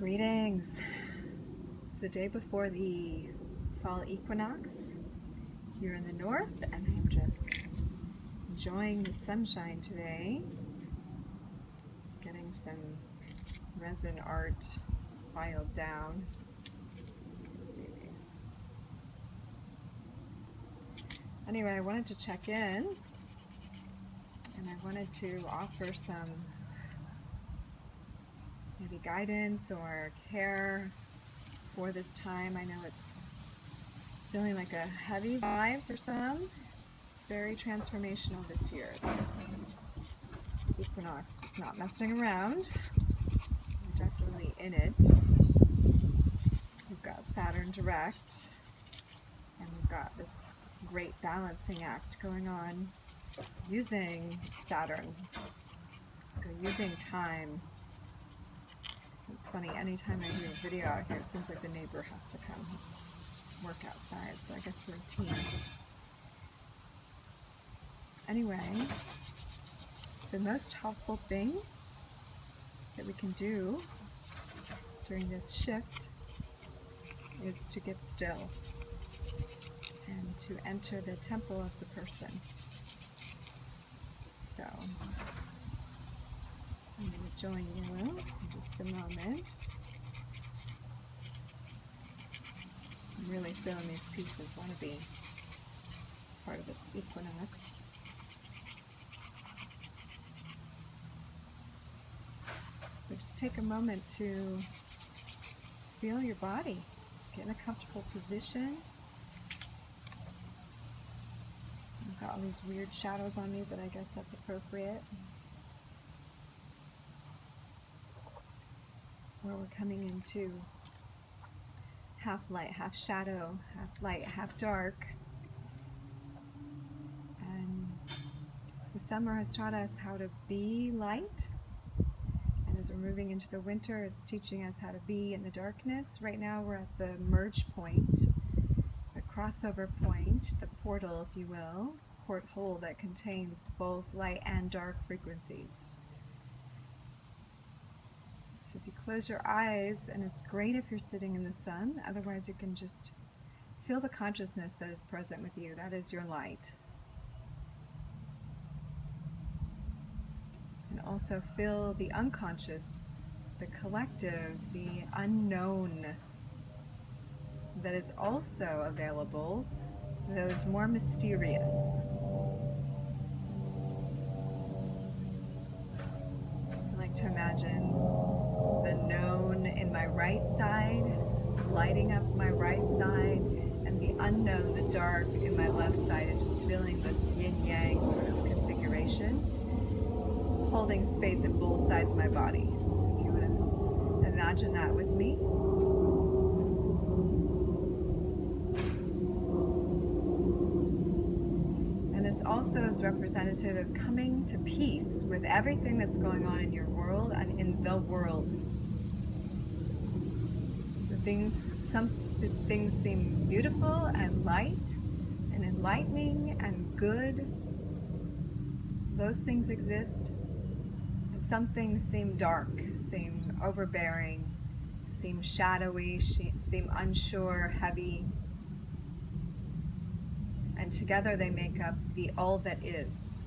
Greetings. It's the day before the fall equinox here in the north, and I'm just enjoying the sunshine today, getting some resin art filed down. Let's see these. Anyway, I wanted to check in, and I wanted to offer some maybe guidance or care for this time. I know it's feeling like a heavy vibe for some. It's very transformational this year. This equinox is not messing around. We're definitely in it. We've got Saturn direct, and we've got this great balancing act going on using Saturn. So using time. It's funny, anytime I do a video out here, it seems like the neighbor has to come work outside, so I guess we're a team. Anyway, the most helpful thing that we can do during this shift is to get still and to enter the temple of the person. So, I'm going to join you in just a moment. I'm really feeling these pieces want to be part of this equinox. So just take a moment to feel your body. Get in a comfortable position. I've got all these weird shadows on me, but I guess that's appropriate. Where we're coming into half light, half shadow, half light, half dark. And the summer has taught us how to be light. And as we're moving into the winter, it's teaching us how to be in the darkness. Right now we're at the merge point, the crossover point, the portal, if you will, porthole that contains both light and dark frequencies. So if you close your eyes, and it's great if you're sitting in the sun, otherwise you can just feel the consciousness that is present with you. That is your light. And also feel the unconscious, the collective, the unknown that is also available, those more mysterious. I like to imagine the known in my right side, lighting up my right side, and the unknown, the dark, in my left side, and just feeling this yin-yang sort of configuration, holding space in both sides of my body. So if you want to imagine that with me. And this also is representative of coming to peace with everything that's going on in your world and in the world. Some things seem beautiful and light and enlightening and good. Those things exist. And some things seem dark, seem overbearing, seem shadowy, seem unsure, heavy. And together they make up the all that is,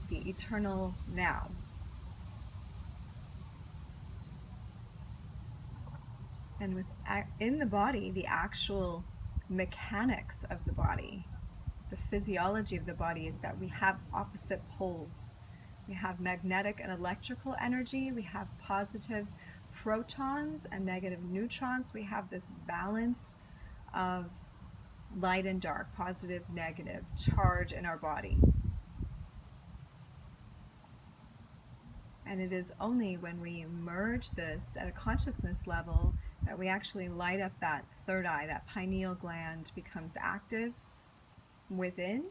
the eternal now. And in the body, the actual mechanics of the body, the physiology of the body is that we have opposite poles. We have magnetic and electrical energy. We have positive protons and negative neutrons. We have this balance of light and dark, positive, negative, charge in our body. And it is only when we merge this at a consciousness level that we actually light up that third eye, that pineal gland becomes active within,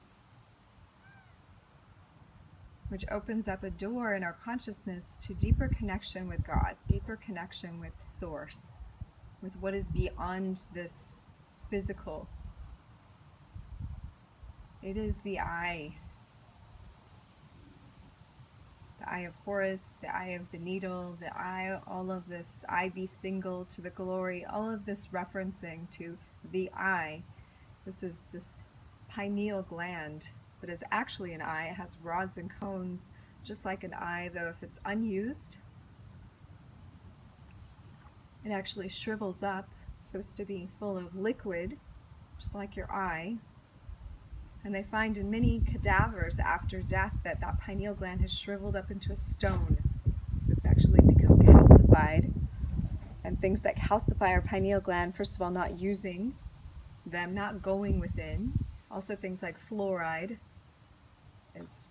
which opens up a door in our consciousness to deeper connection with God, deeper connection with Source, with what is beyond this physical. It is the eye the eye of Horus, the eye of the needle, the eye, all of this, I be single to the glory, all of this referencing to the eye. This is this pineal gland that is actually an eye. It has rods and cones, just like an eye, though if it's unused, it actually shrivels up. It's supposed to be full of liquid, just like your eye. And they find in many cadavers after death that that pineal gland has shriveled up into a stone. So it's actually become calcified. And things that calcify our pineal gland, first of all, not using them, not going within. Also things like fluoride is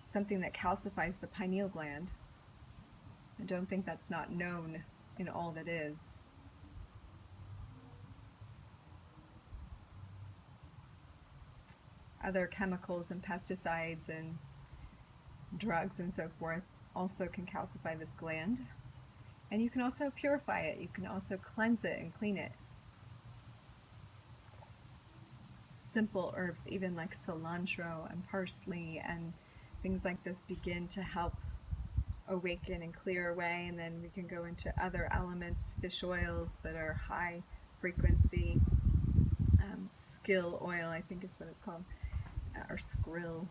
something that calcifies the pineal gland. I don't think that's not known in all that is. Other chemicals and pesticides and drugs and so forth also can calcify this gland. And you can also purify it. You can also cleanse it and clean it. Simple herbs, even like cilantro and parsley and things like this, begin to help awaken and clear away. And then we can go into other elements, fish oils that are high frequency, skill oil, I think is what it's called, or skrill.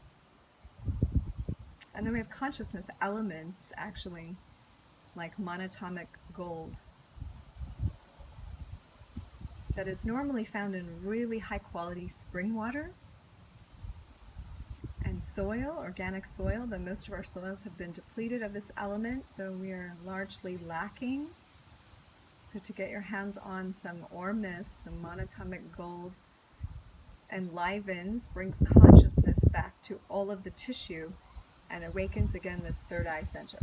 And then we have consciousness elements, actually, like monatomic gold, that is normally found in really high quality spring water and soil, organic soil. That most of our soils have been depleted of this element, so we are largely lacking. So to get your hands on some ormus, some monatomic gold, enlivens, brings consciousness back to all of the tissue and awakens again this third eye center.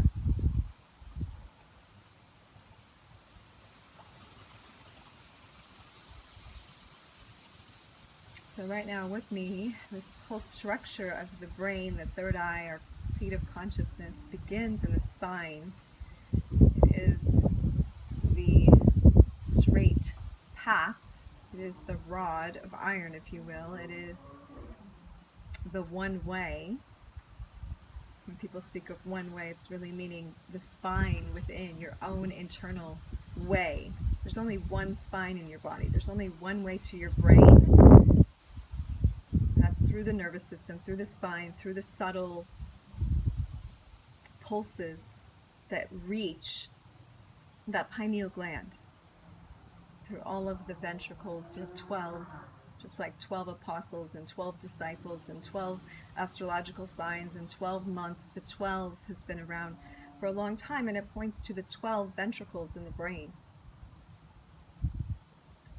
So right now with me, this whole structure of the brain, the third eye, our seat of consciousness, begins in the spine. It is the straight path. It is the rod of iron, if you will. It is the one way. When people speak of one way, it's really meaning the spine within, your own internal way. There's only one spine in your body. There's only one way to your brain. That's through the nervous system, through the spine, through the subtle pulses that reach that pineal gland, through all of the ventricles, sort of 12, just like 12 apostles and 12 disciples and 12 astrological signs and 12 months. The 12 has been around for a long time, and it points to the 12 ventricles in the brain.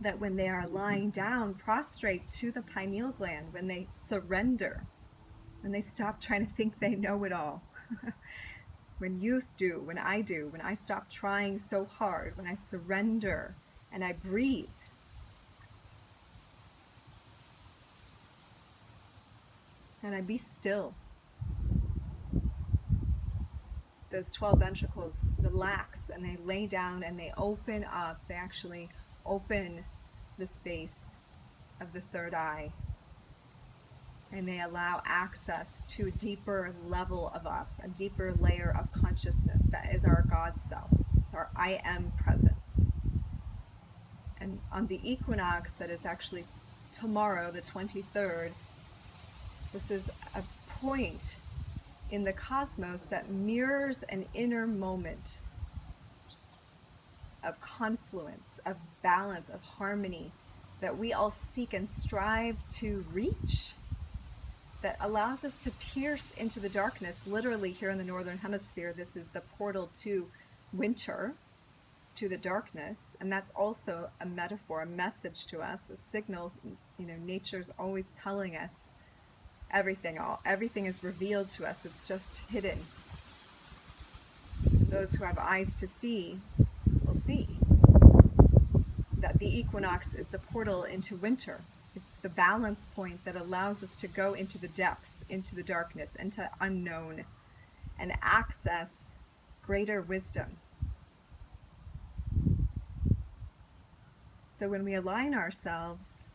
That when they are lying down prostrate to the pineal gland, when they surrender, when they stop trying to think they know it all, when you do, when I stop trying so hard, when I surrender and I breathe, and I be still, those 12 ventricles relax and they lay down and they open up. They actually open the space of the third eye, and they allow access to a deeper level of us, a deeper layer of consciousness that is our God self, our I am presence. And on the equinox that is actually tomorrow, the 23rd, this is a point in the cosmos that mirrors an inner moment of confluence, of balance, of harmony that we all seek and strive to reach, that allows us to pierce into the darkness. Literally here in the northern hemisphere, this is the portal to winter, to the darkness, and that's also a metaphor, a message to us, a signal. Nature's always telling us everything is revealed to us. It's just hidden. Those who have eyes to see will see that the equinox is the portal into winter. It's the balance point that allows us to go into the depths, into the darkness, into unknown, and access greater wisdom. So when we align ourselves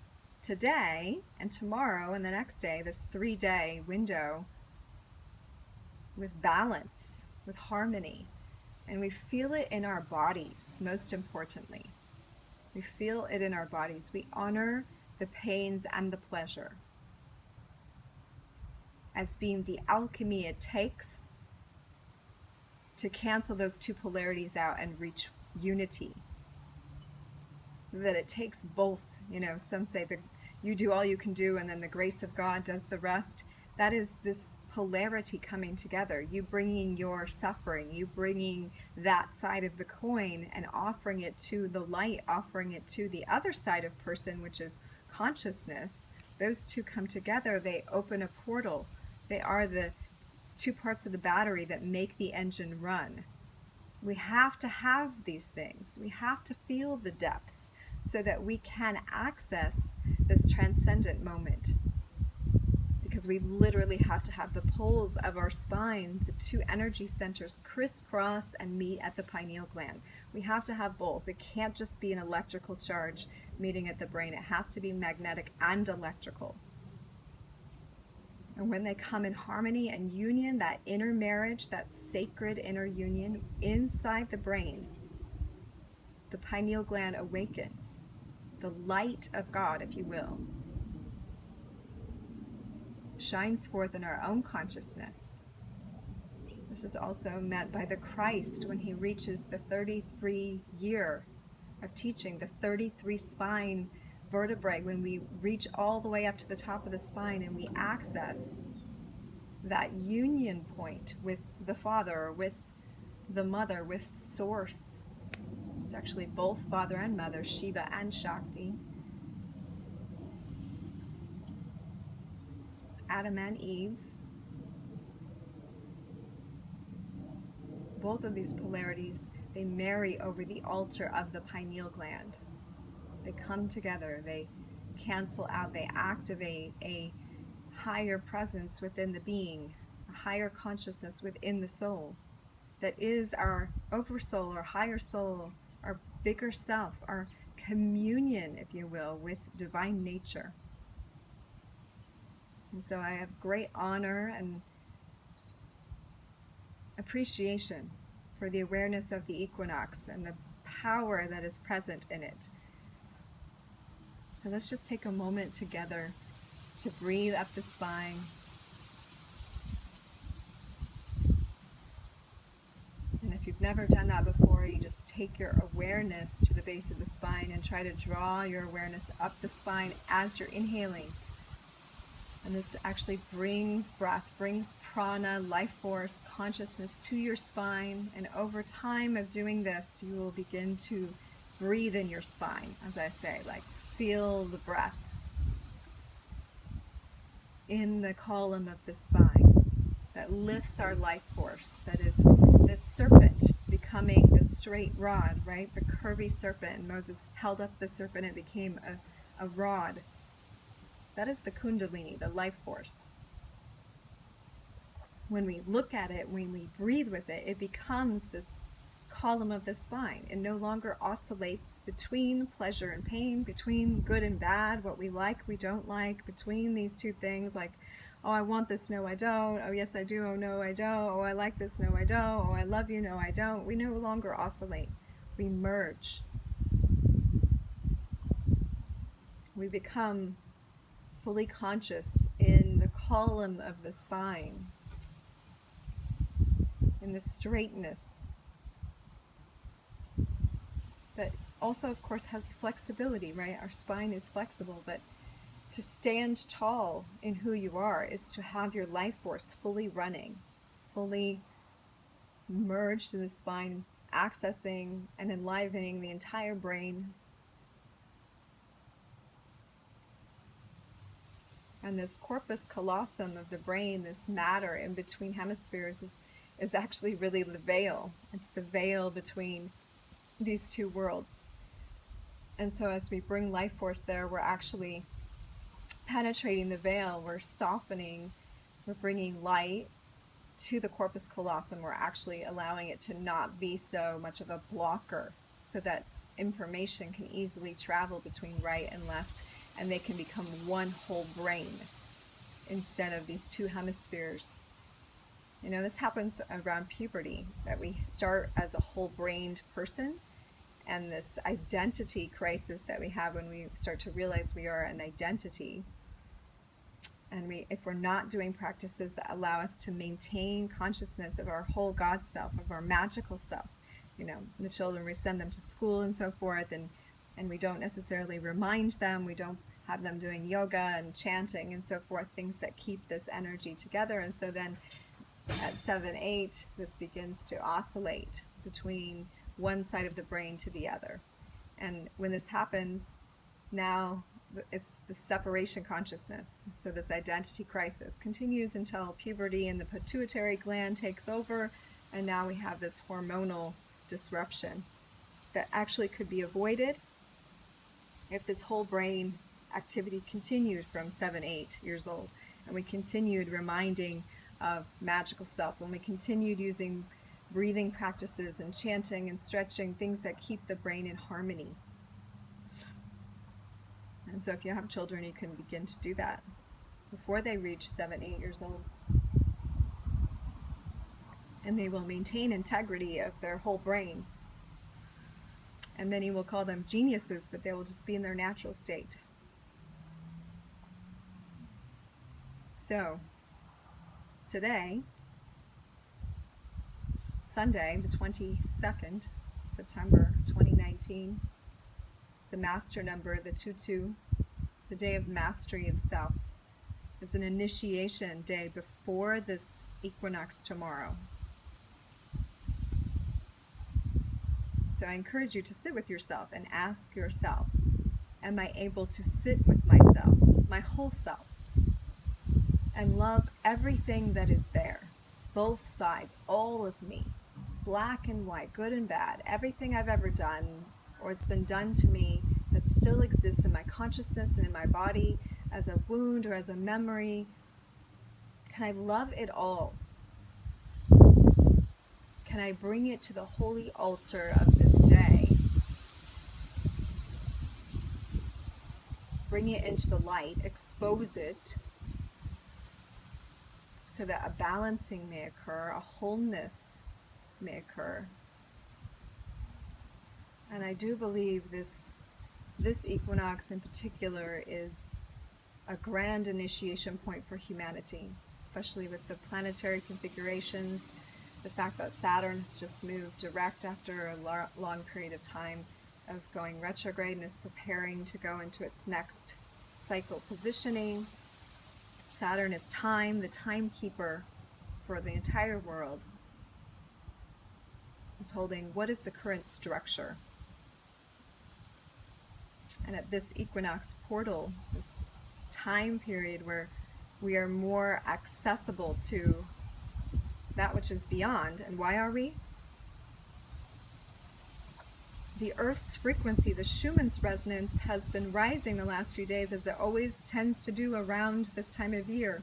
today and tomorrow and the next day, this 3-day window, with balance, with harmony. And we feel it in our bodies, most importantly. We feel it in our bodies. We honor the pains and the pleasure as being the alchemy it takes to cancel those two polarities out and reach unity. That it takes both, some say that you do all you can do and then the grace of God does the rest. That is this polarity coming together. You bringing your suffering, you bringing that side of the coin and offering it to the light, offering it to the other side of person, which is consciousness. Those two come together, they open a portal. They are the two parts of the battery that make the engine run. We have to have these things. We have to feel the depths so that we can access this transcendent moment. Because we literally have to have the poles of our spine, the two energy centers, crisscross and meet at the pineal gland. We have to have both. It can't just be an electrical charge meeting at the brain. It has to be magnetic and electrical. And when they come in harmony and union, that inner marriage, that sacred inner union inside the brain, the pineal gland awakens. The light of God, if you will, shines forth in our own consciousness. This is also meant by the Christ when he reaches the 33 year of teaching, the 33 spine vertebrae, when we reach all the way up to the top of the spine and we access that union point with the Father, with the Mother, with Source. It's actually both Father and Mother, Shiva and Shakti. Adam and Eve. Both of these polarities, they marry over the altar of the pineal gland. They come together, they cancel out, they activate a higher presence within the being, a higher consciousness within the soul that is our oversoul, our higher soul, our bigger self, our communion, if you will, with divine nature. And so I have great honor and appreciation for the awareness of the equinox and the power that is present in it. So let's just take a moment together to breathe up the spine. And if you've never done that before, you just take your awareness to the base of the spine and try to draw your awareness up the spine as you're inhaling. And this actually brings breath, brings prana, life force, consciousness to your spine. And over time of doing this, you will begin to breathe in your spine, as I say, like feel the breath in the column of the spine that lifts our life force. That is this serpent becoming the straight rod, right? The curvy serpent. And Moses held up the serpent and it became a rod. That is the Kundalini, the life force. When we look at it, when we breathe with it, it becomes this column of the spine. It no longer oscillates between pleasure and pain, between good and bad, what we like, we don't like, between these two things like, oh, I want this, no, I don't. Oh, yes, I do. Oh, no, I don't. Oh, I like this, no, I don't. Oh, I love you, no, I don't. We no longer oscillate. We merge. We become fully conscious in the column of the spine, in the straightness that also, of course, has flexibility, right? Our spine is flexible, but to stand tall in who you are is to have your life force fully running, fully merged in the spine, accessing and enlivening the entire brain. And this corpus callosum of the brain, this matter in between hemispheres, is actually really the veil. It's the veil between these two worlds. And so as we bring life force there, we're actually penetrating the veil, we're softening, we're bringing light to the corpus callosum. We're actually allowing it to not be so much of a blocker so that information can easily travel between right and left, and they can become one whole brain instead of these two hemispheres This happens around puberty, that we start as a whole-brained person, and this identity crisis that we have when we start to realize we are an identity. And if we're not doing practices that allow us to maintain consciousness of our whole God self, of our magical self, the children, we send them to school and so forth, and we don't necessarily remind them, we don't have them doing yoga and chanting and so forth, things that keep this energy together. And so then at 7, 8, this begins to oscillate between one side of the brain to the other. And when this happens, now it's the separation consciousness. So this identity crisis continues until puberty and the pituitary gland takes over, and now we have this hormonal disruption that actually could be avoided if this whole brain activity continued from 7, 8 years old, and we continued reminding of magical self, when we continued using breathing practices and chanting and stretching, things that keep the brain in harmony. And so if you have children, you can begin to do that before they reach 7, 8 years old. And they will maintain integrity of their whole brain. And many will call them geniuses, but they will just be in their natural state. So, today, Sunday, the 22nd, September 2019, it's a master number, the 22. It's a day of mastery of self. It's an initiation day before this equinox tomorrow. So I encourage you to sit with yourself and ask yourself, am I able to sit with myself, my whole self, and love everything that is there, both sides, all of me, black and white, good and bad, everything I've ever done or it's been done to me that still exists in my consciousness and in my body as a wound or as a memory. Can I love it all? Can I bring it to the holy altar of this day? Bring it into the light, expose it, so that a balancing may occur, a wholeness may occur. And I do believe this equinox in particular is a grand initiation point for humanity, especially with the planetary configurations, the fact that Saturn has just moved direct after a long period of time of going retrograde and is preparing to go into its next cycle positioning. Saturn is time, the timekeeper for the entire world. Is holding what is the current structure. And at this equinox portal, this time period where we are more accessible to that which is beyond. And why are we? The Earth's frequency, the Schumann's resonance, has been rising the last few days, as it always tends to do around this time of year.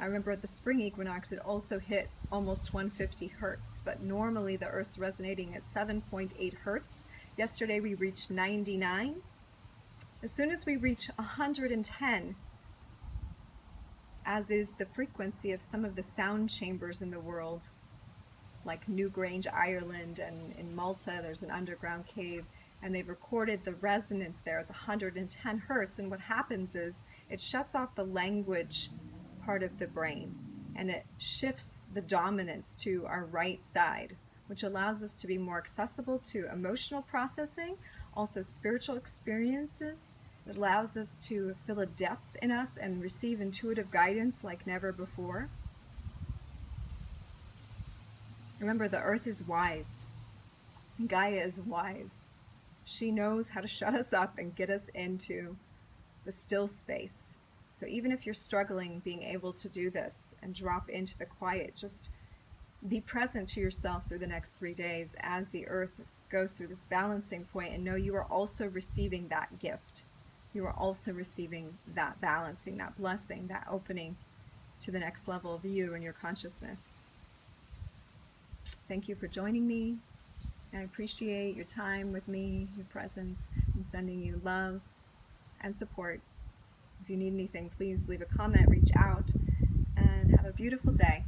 I remember at the spring equinox, it also hit almost 150 hertz, but normally the Earth's resonating at 7.8 hertz. Yesterday we reached 99. As soon as we reach 110, as is the frequency of some of the sound chambers in the world, like Newgrange, Ireland, and in Malta, there's an underground cave, and they've recorded the resonance there as 110 hertz. And what happens is it shuts off the language part of the brain, and it shifts the dominance to our right side, which allows us to be more accessible to emotional processing, also spiritual experiences. It allows us to feel a depth in us and receive intuitive guidance like never before. Remember, the Earth is wise. Gaia is wise. She knows how to shut us up and get us into the still space. So even if you're struggling being able to do this and drop into the quiet, just be present to yourself through the next 3 days as the Earth goes through this balancing point, and know you are also receiving that gift. You are also receiving that balancing, that blessing, that opening to the next level of you and your consciousness. Thank you for joining me. I appreciate your time with me, your presence. I'm sending you love and support. If you need anything, please leave a comment, reach out, and have a beautiful day.